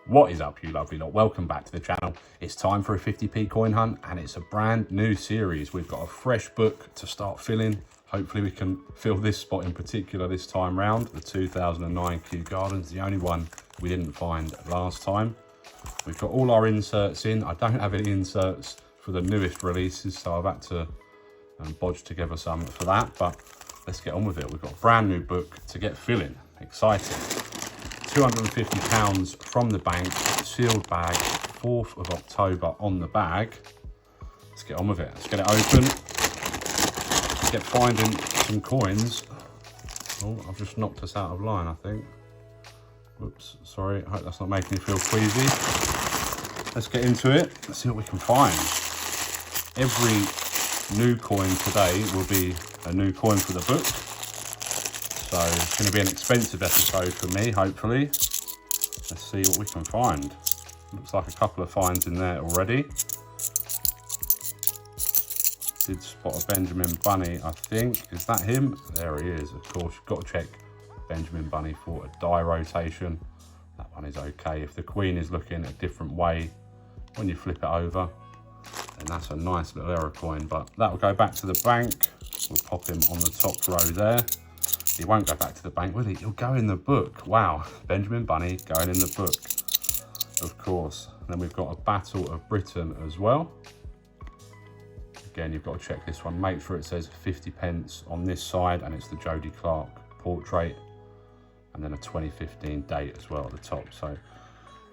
What is up, you lovely lot? Welcome back to the channel. It's time for a 50p coin hunt, and it's a brand new series. We've got a fresh book to start filling. Hopefully we can fill this spot in particular this time round, the 2009 Kew Gardens, the only one we didn't find last time. We've got all our inserts in. I don't have any inserts for the newest releases, so I've had to bodge together some for that, but let's get on with it. We've got a brand new book to get filling. Exciting. £250 from the bank, sealed bag, 4th of October on the bag. Let's get on with it. Let's get it open. Get finding some coins. Oh, I've just knocked us out of line, I think. Whoops, sorry. I hope that's not making me feel queasy. Let's get into it. Let's see what we can find. Every new coin today will be a new coin for the book. So it's going to be an expensive episode for me, hopefully. Let's see what we can find. Looks like a couple of finds in there already. Did spot a Benjamin Bunny, I think. Is that him? There he is. Of course, you've got to check Benjamin Bunny for a die rotation. That one is okay. If the queen is looking a different way when you flip it over, then that's a nice little error coin. But that will go back to the bank. We'll pop him on the top row there. He won't go back to the bank, will he? He'll go in the book. Wow, Benjamin Bunny going in the book, of course. And then we've got a Battle of Britain as well. Again, you've got to check this one. Make sure it says 50p on this side, and it's the Jodie Clark portrait, and then a 2015 date as well at the top. So,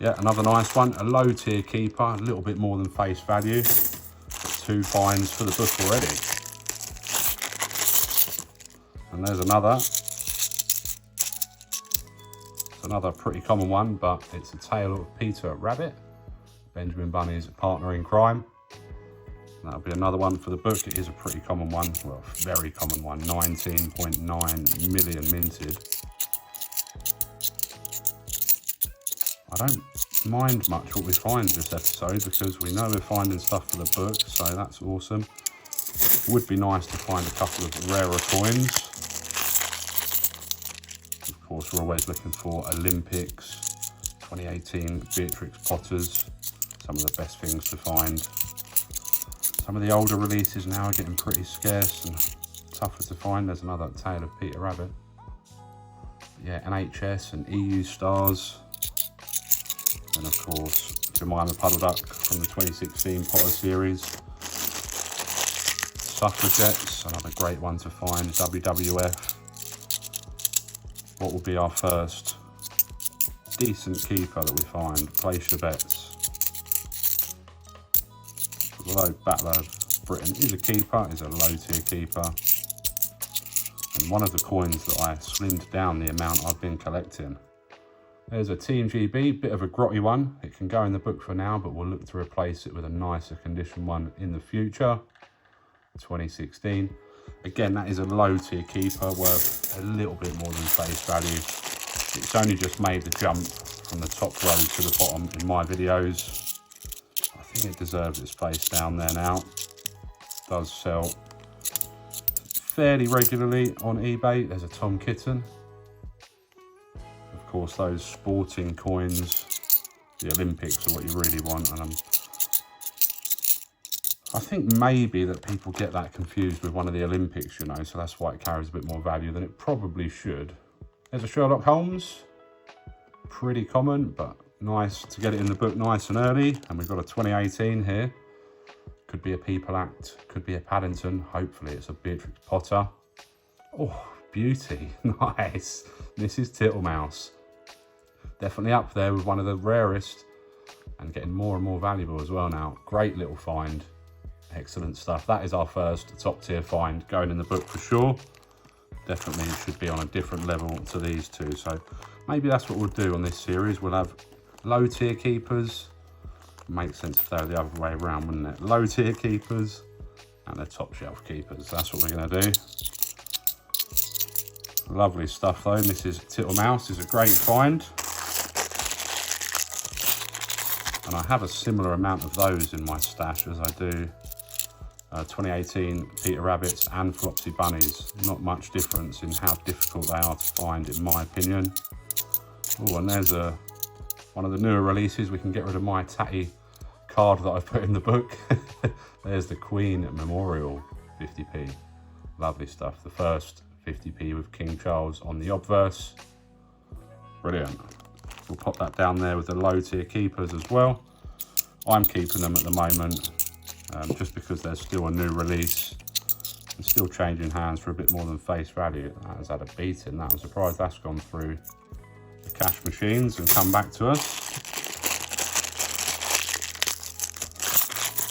yeah, another nice one. A low tier keeper, a little bit more than face value. Got 2 finds for the book already. And there's another. It's another pretty common one, but it's a tale of Peter Rabbit, Benjamin Bunny's partner in crime. That'll be another one for the book. It is a pretty common one, well, very common one. 19.9 million minted. I don't mind much what we find this episode because we know we're finding stuff for the book, so that's awesome. Would be nice to find a couple of rarer coins. Of course, we're always looking for Olympics, 2018 Beatrix Potters, some of the best things to find. Some of the older releases now are getting pretty scarce and tougher to find. There's another tale of Peter Rabbit. Yeah, NHS and EU stars. And of course, Jemima Puddleduck from the 2016 Potter series. Suffragettes, another great one to find. WWF. What will be our first decent keeper that we find? Place your bets. Although Battle of Britain is a keeper, is a low tier keeper. And one of the coins that I slimmed down the amount I've been collecting. There's a Team GB, bit of a grotty one. It can go in the book for now, but we'll look to replace it with a nicer condition one in the future. 2016. Again, that is a low tier keeper worth a little bit more than face value. It's only just made the jump from the top row to the bottom in my videos. I think it deserves its place down there now. Does sell fairly regularly on eBay. There's a Tom Kitten. Of course, those sporting coins, the Olympics are what you really want, and I think maybe that people get that confused with one of the Olympics, you know, so that's why it carries a bit more value than it probably should. There's a Sherlock Holmes, pretty common, but nice to get it in the book nice and early. And we've got a 2018 here. Could be a People Act, could be a Paddington. Hopefully it's a Beatrix Potter. Oh, beauty, nice. This is Tittlemaus. Definitely up there with one of the rarest and getting more and more valuable as well now. Great little find. Excellent stuff. That is our first top tier find going in the book for sure. Definitely should be on a different level to these two. So maybe that's what we'll do on this series. We'll have low tier keepers. Makes sense if they were the other way around, wouldn't it? Low tier keepers and the top shelf keepers. That's what we're going to do. Lovely stuff though. Mrs. Tittlemaus is a great find. And I have a similar amount of those in my stash as I do 2018 Peter Rabbits and Flopsy Bunnies. Not much difference in how difficult they are to find, in my opinion. Oh, and there's a one of the newer releases. We can get rid of my tatty card that I've put in the book. There's the Queen Memorial 50p. Lovely stuff. The first 50p with King Charles on the obverse. Brilliant. We'll pop that down there with the low tier keepers as well. I'm keeping them at the moment just because there's still a new release and still changing hands for a bit more than face value. That has had a beating. I'm surprised that's gone through the cash machines and come back to us.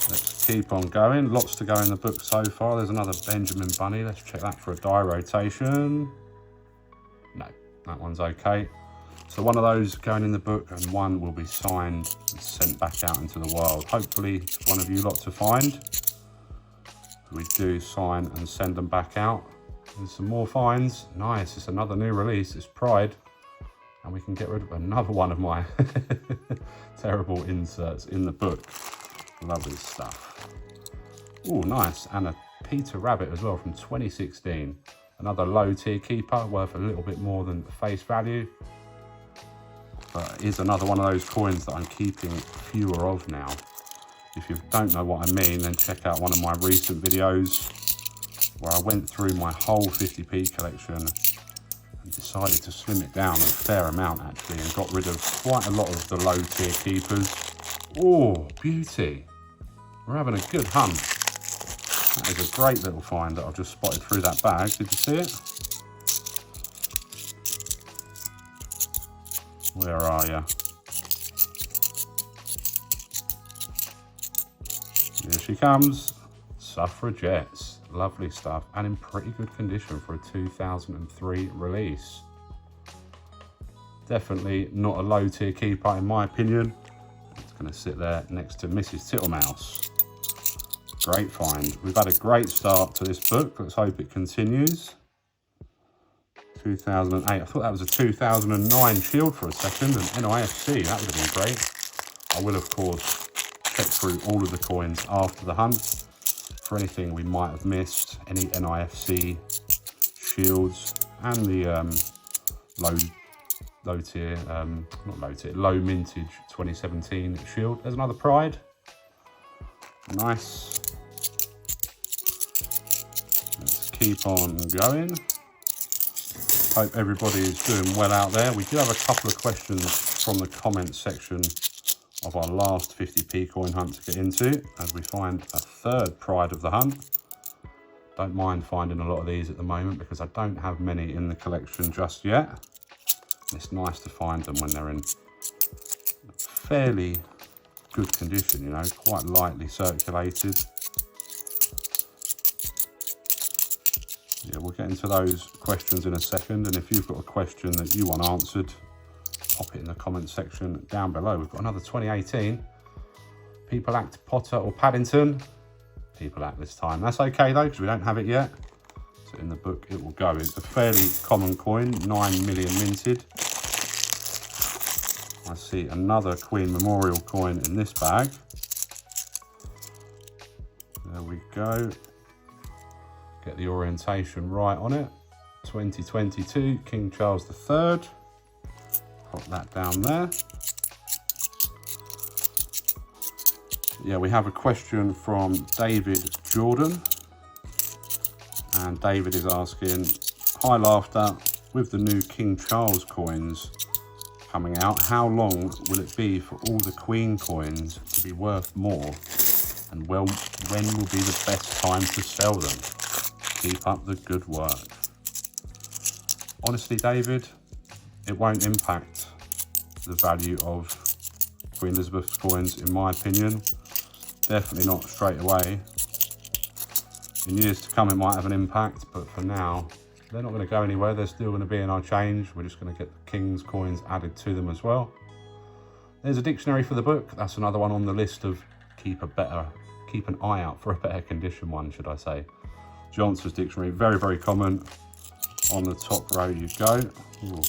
Let's keep on going. Lots to go in the book so far. There's another Benjamin Bunny. Let's check that for a die rotation. No, that one's okay. So one of those going in the book and one will be signed and sent back out into the wild. Hopefully it's one of you lot to find. We do sign and send them back out. There's some more finds. Nice, it's another new release. It's Pride. And we can get rid of another one of my terrible inserts in the book. Lovely stuff. Oh, nice. And a Peter Rabbit as well from 2016. Another low tier keeper worth a little bit more than face value. But it is another one of those coins that I'm keeping fewer of now. If you don't know what I mean, then check out one of my recent videos where I went through my whole 50p collection and decided to slim it down a fair amount actually and got rid of quite a lot of the low tier keepers. Oh, beauty. We're having a good hunt. That is a great little find that I've just spotted through that bag. Did you see it? Where are you? Here she comes. Suffragettes. Lovely stuff. And in pretty good condition for a 2003 release. Definitely not a low tier keeper in my opinion. It's going to sit there next to Mrs. Tittlemouse. Great find. We've had a great start to this book. Let's hope it continues. 2008. I thought that was a 2009 Shield for a second, and NIFC. That would have been great. I will, of course, check through all of the coins after the hunt for anything we might have missed. Any NIFC Shields and the low mintage 2017 Shield. There's another Pride. Nice. Let's keep on going. Hope everybody is doing well out there. We do have a couple of questions from the comments section of our last 50p coin hunt to get into as we find a third Pride of the hunt. Don't mind finding a lot of these at the moment because I don't have many in the collection just yet. It's nice to find them when they're in fairly good condition, you know, quite lightly circulated. Yeah, we'll get into those questions in a second, and if you've got a question that you want answered, pop it in the comments section down below. We've got another 2018. People Act Potter or Paddington. People Act this time. That's okay though, because we don't have it yet. So in the book it will go. It's a fairly common coin, 9 million minted. I see another Queen Memorial coin in this bag. There we go. Get the orientation right on it. 2022, King Charles III. Pop that down there. Yeah, we have a question from David Jordan. And David is asking, hi Laughter, with the new King Charles coins coming out, how long will it be for all the Queen coins to be worth more? And when will be the best time to sell them? Keep up the good work. Honestly, David, it won't impact the value of Queen Elizabeth's coins, in my opinion. Definitely not straight away. In years to come, it might have an impact, but for now, they're not going to go anywhere. They're still going to be in our change. We're just going to get the King's coins added to them as well. There's a dictionary for the book. That's another one on the list of keep an eye out for a better condition one, should I say. Johnson's dictionary, very, very common. On the top row you go. Ooh.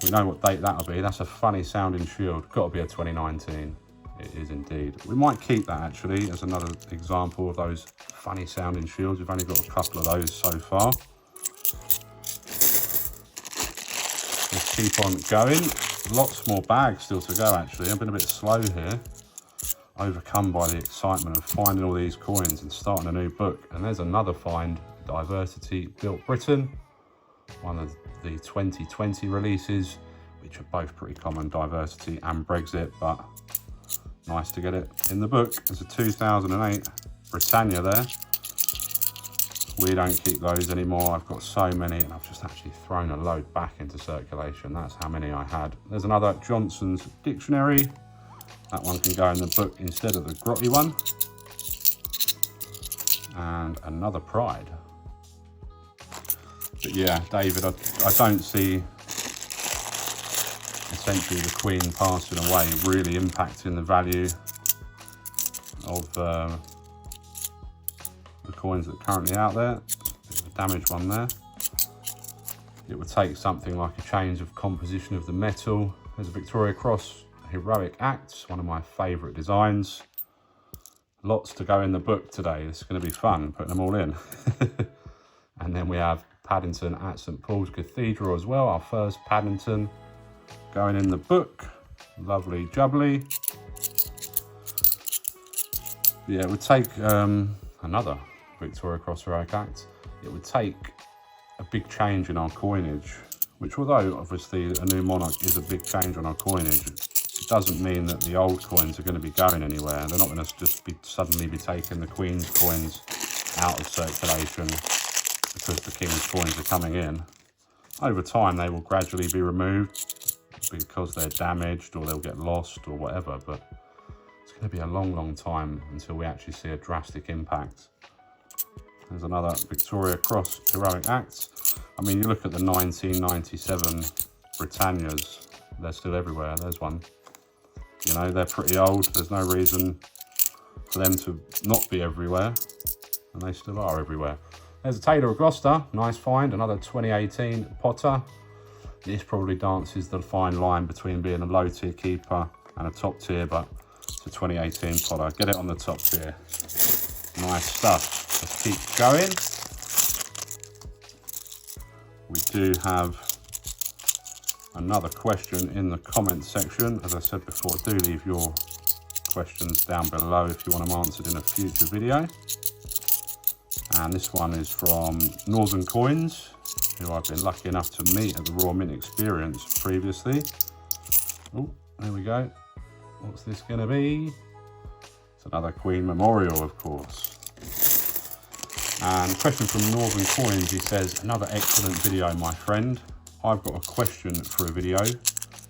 We know what date that'll be. That's a funny sounding shield. Got to be a 2019. It is indeed. We might keep that actually as another example of those funny sounding shields. We've only got a couple of those so far. Let's keep on going. Lots more bags still to go, actually. I've been a bit slow here, overcome by the excitement of finding all these coins and starting a new book. And there's another find, Diversity Built Britain, one of the 2020 releases, which are both pretty common, Diversity and Brexit, but nice to get it in the book. There's a 2008 Britannia there. We don't keep those anymore. I've got so many, and I've just actually thrown a load back into circulation. That's how many I had. There's another Johnson's Dictionary. That one can go in the book instead of the grotty one. And another Pride. But yeah, David, I don't see essentially the Queen passing away really impacting the value of the coins that are currently out there. Bit of a damaged one there. It would take something like a change of composition of the metal. There's a Victoria Cross Heroic Acts, one of my favourite designs. Lots to go in the book today. It's going to be fun putting them all in. And then we have Paddington at St Paul's Cathedral as well, our first Paddington going in the book. Lovely jubbly. Yeah, it would take another Victoria Cross Heroic Act. It would take a big change in our coinage, which, although obviously a new monarch is a big change on our coinage, it doesn't mean that the old coins are going to be going anywhere. They're not going to just suddenly be taking the Queen's coins out of circulation because the King's coins are coming in. Over time, they will gradually be removed because they're damaged or they'll get lost or whatever, but it's going to be a long, long time until we actually see a drastic impact. There's another Victoria Cross Heroic Act. I mean, you look at the 1997 Britannias, they're still everywhere. There's one. You know, they're pretty old. There's no reason for them to not be everywhere, and they still are everywhere. There's a Taylor of Gloucester, nice find, another 2018 Potter. This probably dances the fine line between being a low tier keeper and a top tier, but it's a 2018 Potter. Get it on the top tier. Nice stuff. Let's keep going. We do have another question in the comments section. As I said before, do leave your questions down below if you want them answered in a future video. And this one is from Northern Coins, who I've been lucky enough to meet at the Royal Mint Experience previously. Oh, there we go. What's this going to be? It's another Queen Memorial, of course. And question from Northern Coins, he says, another excellent video, my friend. I've got a question for a video.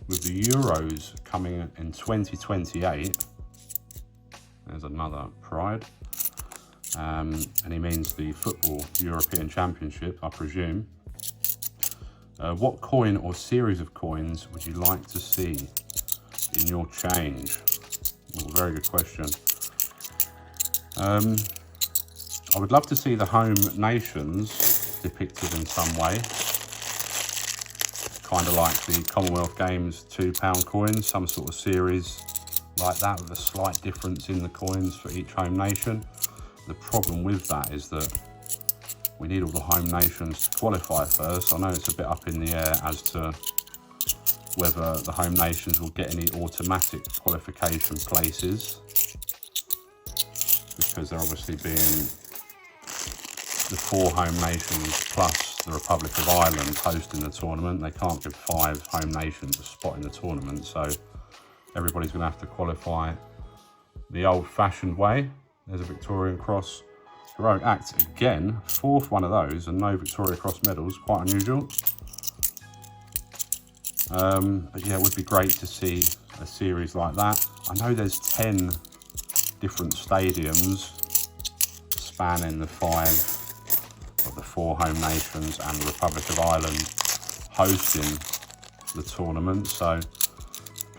With the Euros coming in 2028, there's another Pride. And he means the Football European Championship, I presume. What coin or series of coins would you like to see in your change? Oh, very good question. I would love to see the home nations depicted in some way. Kind of like the Commonwealth Games £2 coins, some sort of series like that with a slight difference in the coins for each home nation. The problem with that is that we need all the home nations to qualify first. I know it's a bit up in the air as to whether the home nations will get any automatic qualification places, because they're obviously being the 4 home nations plus the Republic of Ireland hosting the tournament. They can't give 5 home nations a spot in the tournament, so everybody's going to have to qualify the old-fashioned way. There's a Victorian Cross Heroic Act again, 4th one of those, and no Victoria Cross medals, quite unusual. But yeah, it would be great to see a series like that. I know there's 10 different stadiums spanning the 5 of the 4 home nations and the Republic of Ireland hosting the tournament, so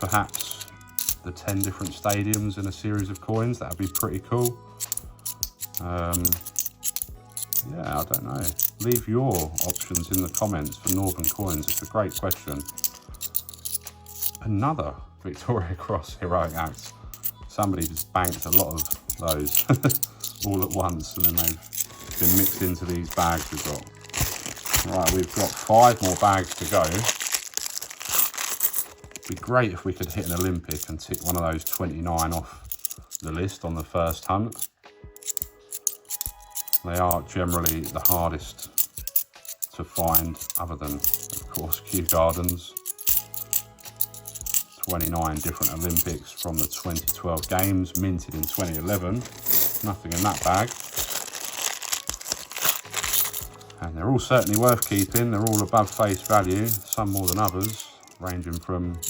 perhaps the 10 different stadiums in a series of coins, that would be pretty cool. Yeah, I don't know. Leave your options in the comments for Northern Coins. It's a great question. Another Victoria Cross Heroic Act. Somebody just banked a lot of those all at once, and then they've been mixed into these bags we've got. Right, we've got 5 more bags to go. Be great if we could hit an Olympic and tick one of those 29 off the list on the first hunt. They are generally the hardest to find, other than, of course, Kew Gardens. 29 different Olympics from the 2012 games, minted in 2011. Nothing in that bag. And they're all certainly worth keeping. They're all above face value, some more than others, ranging from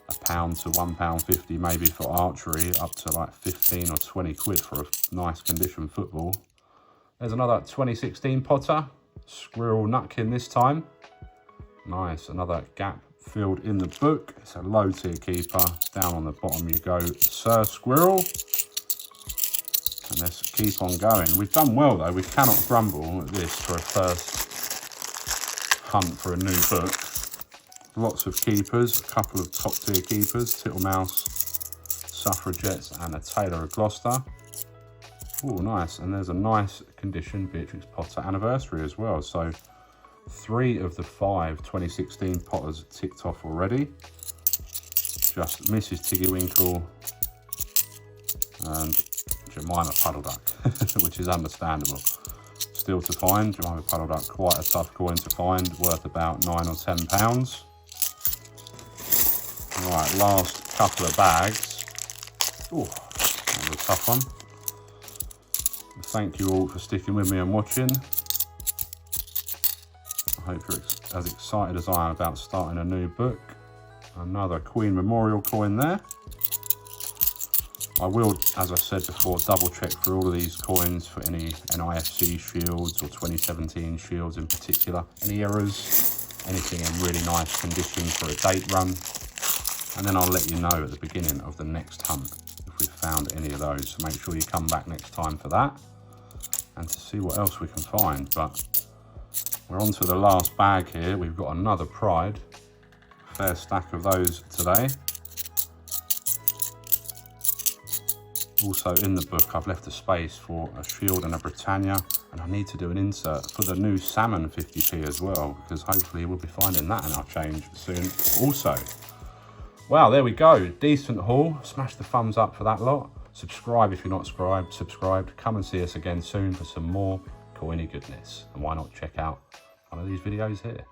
£1 to £1.50 maybe for archery, up to like 15 or 20 quid for a nice condition football. There's another 2016 Potter, squirrel nutkin this time. Nice, another gap filled in the book. It's a low tier keeper. Down on the bottom you go, Sir Squirrel. And let's keep on going. We've done well though. We cannot grumble at this for a first hunt for a new book. Lots of keepers, a couple of top tier keepers, Tittlemaus, Suffragettes and a Tailor of Gloucester. Oh, nice. And there's a nice condition Beatrix Potter anniversary as well. So 3 of the 5 2016 Potters ticked off already. Just Mrs. Tiggywinkle and Jemima Puddleduck, which is understandable. Still to find, Jemima Puddleduck, quite a tough coin to find, worth about £9 or £10. Right, last couple of bags. Oh, that was a tough one. Thank you all for sticking with me and watching. I hope you're as excited as I am about starting a new book. Another Queen Memorial coin there. I will, as I said before, double check for all of these coins for any NIFC shields or 2017 shields in particular. Any errors, anything in really nice condition for a date run. And then I'll let you know at the beginning of the next hunt if we've found any of those. So make sure you come back next time for that and to see what else we can find. But we're on to the last bag here. We've got another Pride. Fair stack of those today. Also in the book, I've left a space for a Shield and a Britannia, and I need to do an insert for the new Salmon 50p as well, because hopefully we'll be finding that in our change soon also. Wow, there we go. Decent haul. Smash the thumbs up for that lot. Subscribe if you're not subscribed. Come and see us again soon for some more coiny goodness. And why not check out one of these videos here.